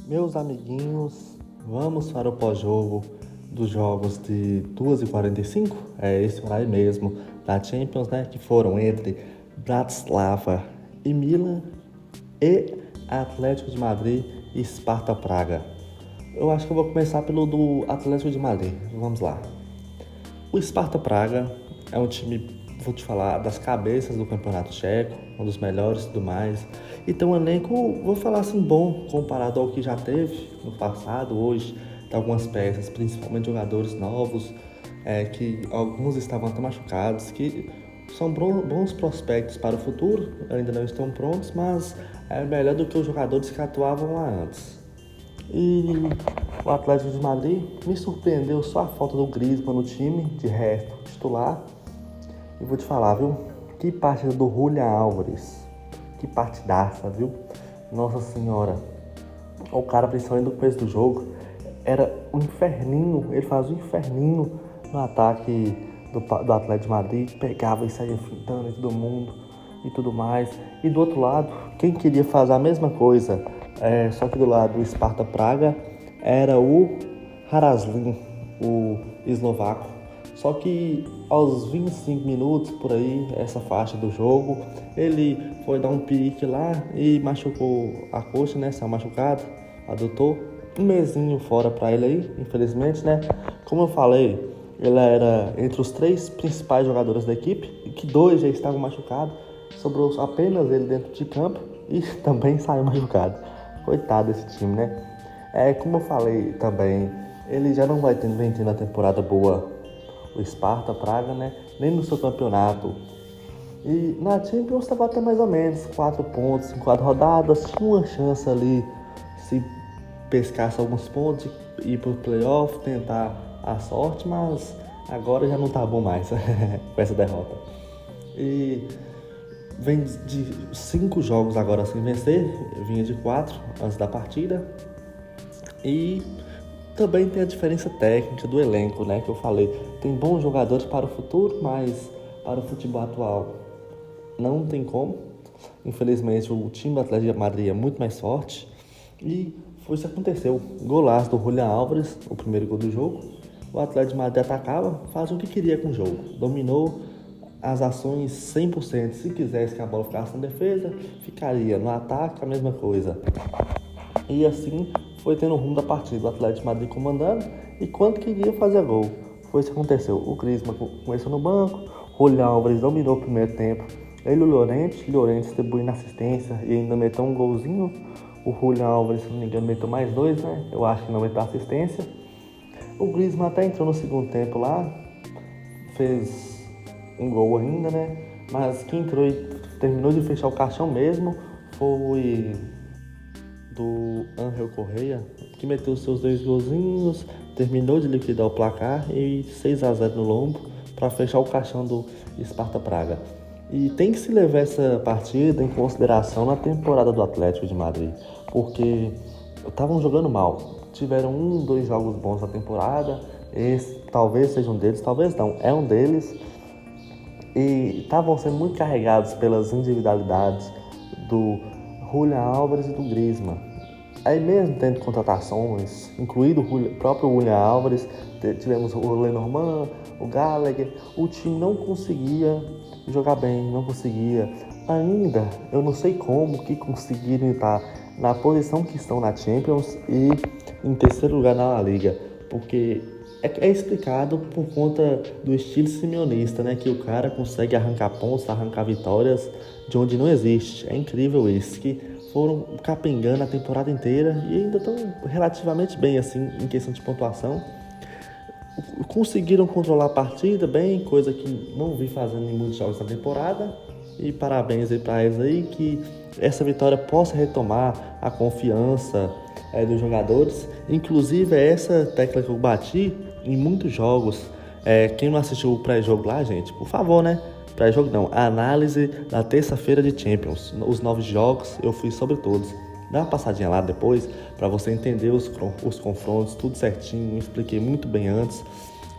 Meus amiguinhos, vamos para o pós-jogo dos jogos de 2h45? É esse horário mesmo, da Champions, né? Que foram entre Bratislava e Milan e Atlético de Madrid e Sparta Praga. Eu acho que eu vou começar pelo do Atlético de Madrid. Vamos lá. O Sparta Praga é um time, vou te falar, das cabeças do Campeonato Tcheco, um dos melhores e tudo mais. E tem um elenco, vou falar assim, bom, comparado ao que já teve no passado. Hoje tem algumas peças, principalmente jogadores novos, que alguns estavam até machucados, que são bons prospectos para o futuro, ainda não estão prontos, mas é melhor do que os jogadores que atuavam lá antes. E o Atlético de Madrid me surpreendeu só a falta do Griezmann no time, de resto titular. E vou te falar, viu? Que partida do Julián Álvares. Que partidaça, viu? Nossa senhora. O cara, principalmente no começo do jogo, era um inferninho. Ele fazia um inferninho no ataque do Atlético de Madrid. Pegava e saía fritando em todo mundo e tudo mais. E do outro lado, quem queria fazer a mesma coisa, só que do lado do Sparta Praga, era o Haraslin, o eslovaco. Só que aos 25 minutos, por aí, essa faixa do jogo, ele foi dar um pique lá e machucou a coxa, né? Saiu machucado, adotou. Um mesinho fora pra ele aí, infelizmente, né? Como eu falei, ele era entre os 3 principais jogadores da equipe, e que 2 já estavam machucados. Sobrou apenas ele dentro de campo e também saiu machucado. Coitado desse time, né? Como eu falei também, ele já não vem tendo a temporada boa, o Sparta Praga, né? Nem no seu campeonato. E na Champions estava até mais ou menos 4 pontos em 4 rodadas. Tinha uma chance ali, se pescasse alguns pontos, ir pro playoff, tentar a sorte, mas agora já não tá bom mais com essa derrota. E vem de 5 jogos agora sem vencer, vinha de 4 antes da partida. E também tem a diferença técnica do elenco, né? Que eu falei, tem bons jogadores para o futuro, mas para o futebol atual não tem como. Infelizmente, o time do Atlético de Madrid é muito mais forte. E foi isso que aconteceu. Golaço do Julián Álvares, o primeiro gol do jogo. O Atlético de Madrid atacava, fazia o que queria com o jogo. Dominou as ações 100%. Se quisesse que a bola ficasse na defesa, ficaria no ataque, a mesma coisa. E assim foi tendo o rumo da partida, o Atlético de Madrid comandando e quando queria fazer gol. Foi isso que aconteceu. O Griezmann começou no banco, o Julián Álvares dominou o primeiro tempo. Ele e o Llorente distribuindo assistência e ainda meteu um golzinho. O Julián Álvares, se não me engano, meteu mais 2, né? Eu acho que não meteu assistência. O Griezmann até entrou no segundo tempo lá, fez um gol ainda, né? Mas quem entrou e terminou de fechar o caixão mesmo foi do Ángel Correa, que meteu seus 2 golzinhos, terminou de liquidar o placar e 6-0 no lombo para fechar o caixão do Sparta Praga. E tem que se levar essa partida em consideração na temporada do Atlético de Madrid, porque estavam jogando mal. Tiveram 2 jogos bons na temporada, esse talvez seja um deles, talvez não, é um deles. E estavam sendo muito carregados pelas individualidades do Julián Álvares e do Griezmann. Aí mesmo tendo contratações, incluído o próprio Julián Álvares, tivemos o Lenormand, o Gallagher, o time não conseguia jogar bem, não conseguia. Ainda, eu não sei como que conseguiram estar na posição que estão na Champions e em terceiro lugar na La Liga, porque é explicado por conta do estilo simeonista, né? Que o cara consegue arrancar pontos, arrancar vitórias de onde não existe. É incrível isso, que foram capengando a temporada inteira e ainda estão relativamente bem assim em questão de pontuação. Conseguiram controlar a partida bem, coisa que não vi fazendo em muitos jogos na temporada. E parabéns aí para eles aí, que essa vitória possa retomar a confiança dos jogadores. Inclusive é essa tecla que eu bati em muitos jogos. Quem não assistiu o pré-jogo lá, gente, por favor, né? Pré-jogo não, a análise da terça-feira de Champions. Os 9 jogos eu fiz sobre todos. Dá uma passadinha lá depois para você entender os confrontos, tudo certinho. Eu expliquei muito bem antes.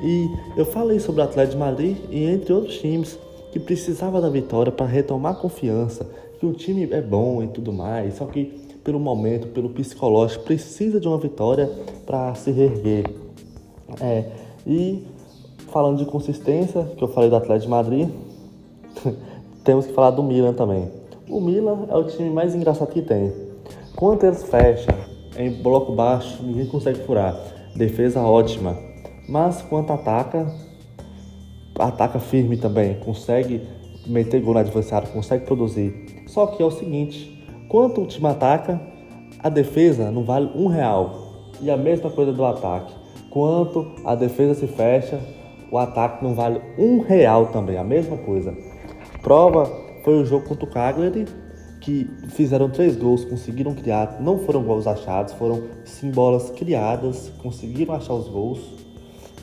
E eu falei sobre o Atlético de Madrid e entre outros times que precisava da vitória para retomar a confiança, que o time é bom e tudo mais, só que pelo momento, pelo psicológico, precisa de uma vitória para se reerguer. E falando de consistência, que eu falei do Atlético de Madrid, temos que falar do Milan também. O Milan é o time mais engraçado que tem. Quando eles fecham em bloco baixo, ninguém consegue furar. Defesa ótima. Mas quando ataca firme também, consegue meter gol no adversário, consegue produzir. Só que é o seguinte, quando o time ataca, a defesa não vale R$1. E a mesma coisa do ataque. Quando a defesa se fecha, o ataque não vale R$1 também, a mesma coisa. Prova foi o jogo contra o Cagliari, que fizeram 3 gols, conseguiram criar, não foram gols achados, foram sim bolas criadas, conseguiram achar os gols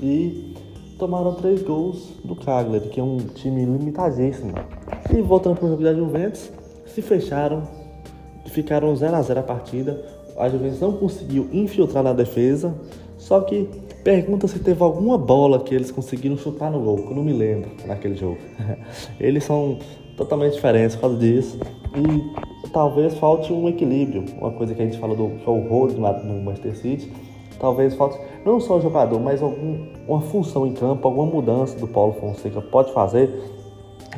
e tomaram 3 gols do Cagliari, que é um time limitadíssimo. E voltando para o jogo da Juventus, se fecharam, ficaram 0-0 a partida, a Juventus não conseguiu infiltrar na defesa, só que pergunta se teve alguma bola que eles conseguiram chutar no gol, que eu não me lembro naquele jogo. Eles são totalmente diferentes por causa disso. E talvez falte um equilíbrio, uma coisa que a gente fala que é o Rodri no Manchester City. Talvez falte não só o jogador, mas uma função em campo, alguma mudança do Paulo Fonseca pode fazer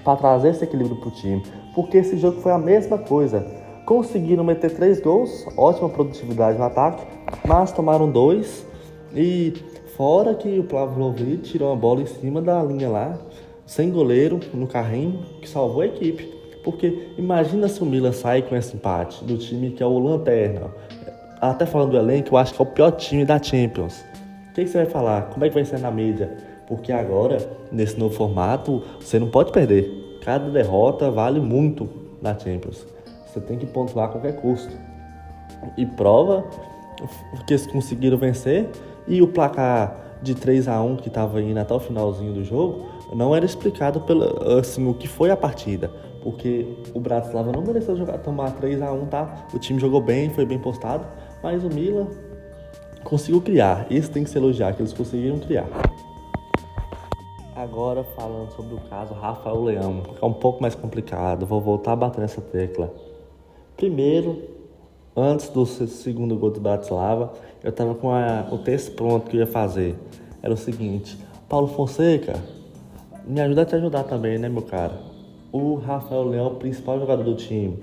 para trazer esse equilíbrio para o time. Porque esse jogo foi a mesma coisa. Conseguiram meter 3 gols, ótima produtividade no ataque, mas tomaram 2. E fora que o Pavlovic tirou uma bola em cima da linha lá, sem goleiro, no carrinho, que salvou a equipe. Porque imagina se o Milan sai com esse empate do time que é o Lanterna. Até falando do elenco, eu acho que é o pior time da Champions. O que você vai falar? Como é que vai ser na mídia? Porque agora, nesse novo formato, você não pode perder. Cada derrota vale muito na Champions. Você tem que pontuar a qualquer custo. E prova que eles conseguiram vencer. E o placar de 3-1 que estava indo até o finalzinho do jogo não era explicado pelo o que foi a partida. Porque o Bratislava não mereceu tomar 3-1, tá? O time jogou bem, foi bem postado, mas o Milan conseguiu criar. Isso tem que se elogiar, que eles conseguiram criar. Agora falando sobre o caso Rafael Leão, que é um pouco mais complicado, vou voltar a bater nessa tecla. Primeiro, antes do segundo gol do Bratislava, eu estava com o texto pronto que eu ia fazer. Era o seguinte: Paulo Fonseca, me ajuda a te ajudar também, né, meu cara? O Rafael Leão é o principal jogador do time.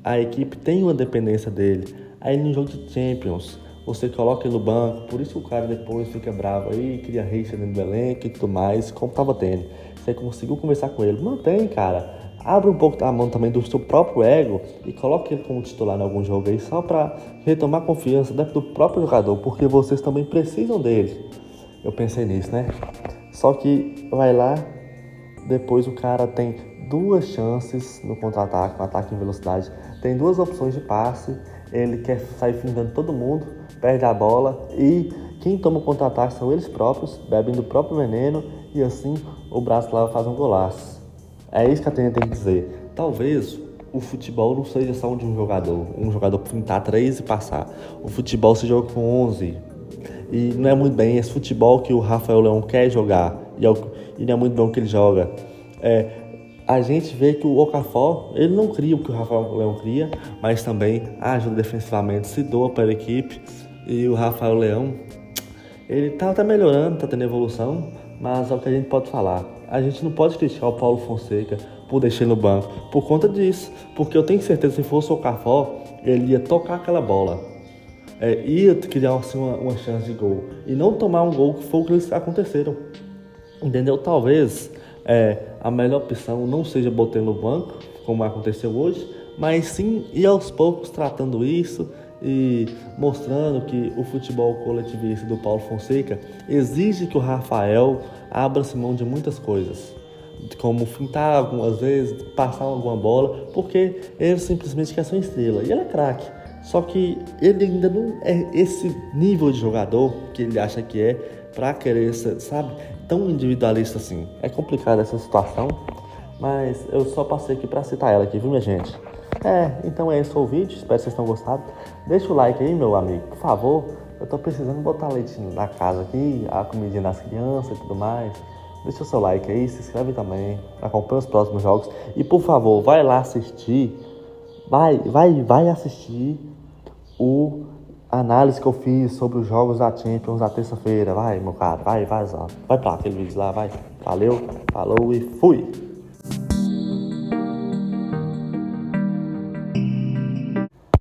A equipe tem uma dependência dele. Aí no jogo de Champions, você coloca ele no banco, por isso que o cara depois fica bravo aí, cria rixa dentro do elenco e tudo mais, como tava tendo. Você conseguiu conversar com ele, mantém, cara. Abre um pouco a mão também do seu próprio ego e coloque ele como titular em algum jogo aí, só para retomar confiança dentro do próprio jogador, porque vocês também precisam dele. Eu pensei nisso, né? Só que vai lá, depois o cara tem 2 chances no contra-ataque, um ataque em velocidade, tem 2 opções de passe, ele quer sair findando todo mundo, perde a bola e quem toma o contra-ataque são eles próprios, bebem do próprio veneno e assim o Bratislava faz um golaço. É isso que a Tênia tem que dizer. Talvez o futebol não seja só de um jogador pintar 3 e passar. O futebol se joga com 11 e não é muito bem esse futebol que o Rafael Leão quer jogar e não é muito bem o que ele joga. A gente vê que o Okafor, ele não cria o que o Rafael Leão cria, mas também ajuda defensivamente, se doa para a equipe. E o Rafael Leão, ele tá melhorando, tá tendo evolução, mas é o que a gente pode falar. A gente não pode criticar o Paulo Fonseca por deixar ele no banco por conta disso, porque eu tenho certeza que se fosse o Okafor, ele ia tocar aquela bola, ia criar assim, uma chance de gol e não tomar um gol que foi o que eles aconteceram, entendeu? Talvez a melhor opção não seja botar ele no banco, como aconteceu hoje, mas sim ir aos poucos tratando isso e mostrando que o futebol coletivista do Paulo Fonseca exige que o Rafael abra-se mão de muitas coisas, como fintar algumas vezes, passar alguma bola, porque ele simplesmente quer ser uma estrela, e ele é craque, só que ele ainda não é esse nível de jogador que ele acha que é, pra querer ser, sabe, tão individualista assim. É complicada essa situação, mas eu só passei aqui pra citar ela aqui, viu, minha gente? Então é esse o vídeo, espero que vocês tenham gostado. Deixa o like aí, meu amigo, por favor. Eu tô precisando botar leite na casa aqui, a comidinha das crianças e tudo mais. Deixa o seu like aí, se inscreve também, acompanha os próximos jogos. E por favor, vai lá assistir, vai assistir a análise que eu fiz sobre os jogos da Champions na terça-feira. Vai, meu cara, vai, vai, vai pra aquele vídeo lá, vai. Valeu, falou e fui!